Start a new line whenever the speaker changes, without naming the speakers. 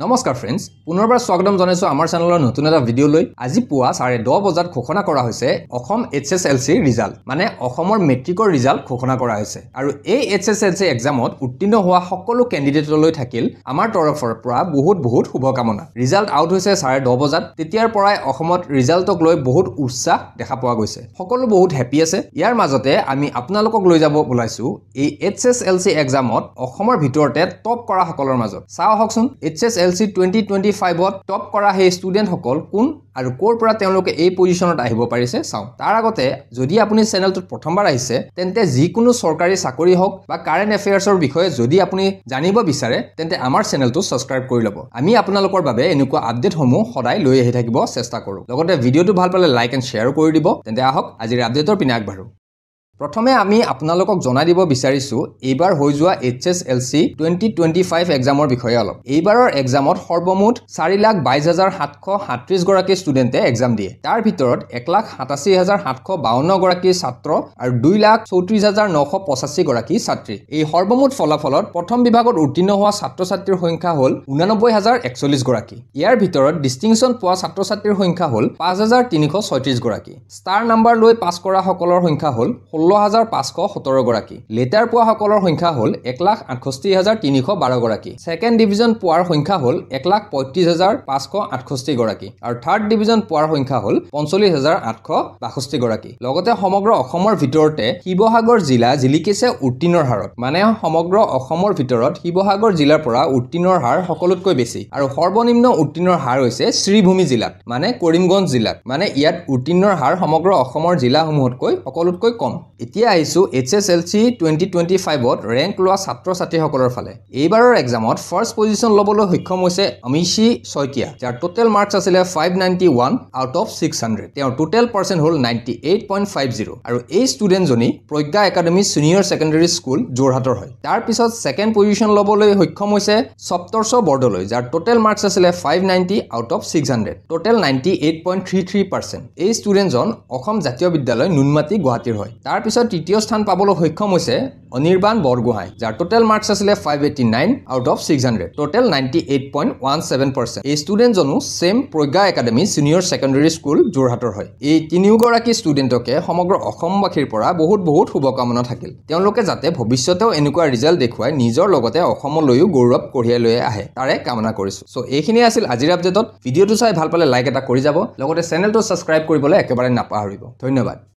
নমস্কাৰ ফ্ৰেন্ডছ, পুনৰবাৰ স্বাগতম জনাইছো আমাৰ চেনেলৰ নতুন এটা ভিডিঅ লৈ। আজি পুৱা 10:30 বজাত ঘোষণা কৰা হৈছে অসম HSLC ৰিজাল্ট, মানে অসমৰ মেট্ৰিকৰ ৰিজাল্ট ঘোষণা কৰা হৈছে। আৰু এই HSLC এক্সামত উত্তীৰ্ণ হোৱা সকলো কেণ্ডিডেটলৈ থাকিল আমাৰ তৰফৰ পৰা বহুত শুভকামনা। ৰিজাল্ট আউট হৈছে 10:30 বজাত। তেতিয়াৰ পৰাই অসমত ৰিজাল্টক লৈ বহুত উৎসাহ দেখা পোৱা গৈছে। সকলো বহুত হেপী আছে। ইয়াৰ মাজতে আমি আপোনালোকক লৈ যাব ওলাইছো এই HSLC এক্সামত অসমৰ ভিতৰতে টপ কৰা সকলৰ মাজত। চাও হকচোন HSLC 2025ত টপ কৰা সেই ষ্টুডেন্ট সকল কোন আৰু কোৰ পৰা তেওঁলোকে এই পজিশনত আহিব পাৰিছে চাও। তাৰ আগতে যদি আপুনি চেনেলটোত প্ৰথমবাৰ আহিছে তেন্তে যিকোনো চৰকাৰী চাকৰি হওক বা কাৰেণ্ট এফেয়াৰ্ছৰ বিষয়ে যদি আপুনি জানিব বিচাৰে তেন্তে আমাৰ চেনেলটো সাবস্ক্ৰাইব কৰি ল'ব। আমি আপোনালোকৰ বাবে এনেকুৱা আপডেটসমূহ সদায় লৈ আহি থাকিব চেষ্টা কৰো। লগতে ভিডিঅটো ভাল পালে লাইক এণ্ড শ্বেয়াৰ কৰি দিব। তেন্তে আহক আজিৰ আপডেটৰ পিনে আগবাঢ়ো। প্ৰথমে আমি আপোনালোকক জনাই দিব বিচাৰিছো এইবাৰ হৈ যোৱা HSLC 2025 এক্সামৰ বিষয়ে অলপ। এইবাৰৰ এক্সামত সৰ্বমুঠ 4,22,737 গৰাকী ষ্টুডেণ্টে এক্সাম দিয়ে। তাৰ ভিতৰত 1,87,752 গৰাকী ছাত্ৰ আৰু 2,34,985 গৰাকী ছাত্ৰী। এই সৰ্বমুঠ ফলাফলত প্ৰথম বিভাগত উত্তীৰ্ণ হোৱা ছাত্ৰ-ছাত্ৰীৰ সংখ্যা হ'ল 89,041 গৰাকী। ইয়াৰ ভিতৰত ডিষ্টিংশ্যন পোৱা ছাত্ৰ-ছাত্ৰীৰ সংখ্যা হ'ল 5,336 গৰাকী। ষ্টাৰ নাম্বাৰ লৈ পাছ কৰা সকলৰ সংখ্যা হ'ল 16,517 গৰাকী। লেটাৰ পোৱা সকলৰ সংখ্যা হ'ল 1,68,312 গৰাকী। ছেকেণ্ড ডিভিজন পোৱাৰ সংখ্যা হ'ল 1,35,568 গৰাকী আৰু থাৰ্ড ডিভিজন পোৱাৰ সংখ্যা হ'ল 45,862 গৰাকী। লগতে সমগ্ৰ অসমৰ ভিতৰতে শিৱসাগৰ জিলা জিলিকিছে উত্তীৰ্ণৰ হাৰত, মানে সমগ্ৰ অসমৰ ভিতৰত শিৱসাগৰ জিলাৰ পৰা উত্তীৰ্ণৰ হাৰ সকলোতকৈ বেছি। আৰু সৰ্বনিম্ন উত্তীৰ্ণৰ হাৰ হৈছে শ্ৰীভূমি জিলাত, মানে কৰিমগঞ্জ জিলাত, মানে ইয়াত উত্তীৰ্ণৰ হাৰ সমগ্ৰ অসমৰ জিলাসমূহতকৈ সকলোতকৈ কম। এতিয়া আহিছো HSLC 2025ত ৰেংক লোৱা ছাত্ৰ-ছাত্ৰীসকলৰ ফালে। এইবাৰৰ এক্সামত ফাৰ্ষ্ট পজিশন ল'বলৈ সক্ষম হৈছে অমিশী শইকীয়া, যাৰ টোটেল মাৰ্কছ আছিলে 591 আউট অফ 600। তেওঁৰ টোটেল পাৰ্চেণ্ট হ'ল 98.50 আৰু এই ষ্টুডেণ্টজনী প্ৰজ্ঞা একাডেমী ছিনিয়ৰ ছেকেণ্ডেৰী স্কুল যোৰহাটৰ হয়। তাৰ পিছত ছেকেণ্ড পজিশন ল'বলৈ সক্ষম হৈছে সপ্তৰ্ষ বৰদলৈ, যাৰ টোটেল মাৰ্কছ আছিলে 590 আউট অফ 600, টোটেল 98.33%। এই ষ্টুডেণ্টজন অসম জাতীয় বিদ্যালয় নুনমাটি গুৱাহাটীৰ হয়। তাৰ পিছত তৃতীয় স্থান পাবলৈ সক্ষম হৈছে অনিৰ্বাণ বৰগোহাঁই, যাৰ টোটেল মাৰ্কছ আছিলে 589 আউট অফ 600, টোটেল 98.17%। এই ষ্টুডেণ্টজনো সেম প্ৰজ্ঞা একাডেমী ছিনিয়ৰ ছেকেণ্ডেৰী স্কুল যোৰহাটৰ হয়। এই তিনিওগৰাকী ষ্টুডেণ্টকে সমগ্ৰ অসমবাসীৰ পৰা বহুত শুভকামনা থাকিল। তেওঁলোকে যাতে ভৱিষ্যতেও এনেকুৱা ৰিজাল্ট দেখুৱাই নিজৰ লগতে অসমলৈও গৌৰৱ কঢ়িয়াই লৈ আহে তাৰে কামনা কৰিছো। সো এইখিনিয়ে আছিল আজিৰ আপডেটত। ভিডিঅ'টো চাই ভাল পালে লাইক এটা কৰি যাব, লগতে চেনেলটো সাবস্ক্ৰাইব কৰিবলৈ একেবাৰে নাপাহৰিব। ধন্যবাদ।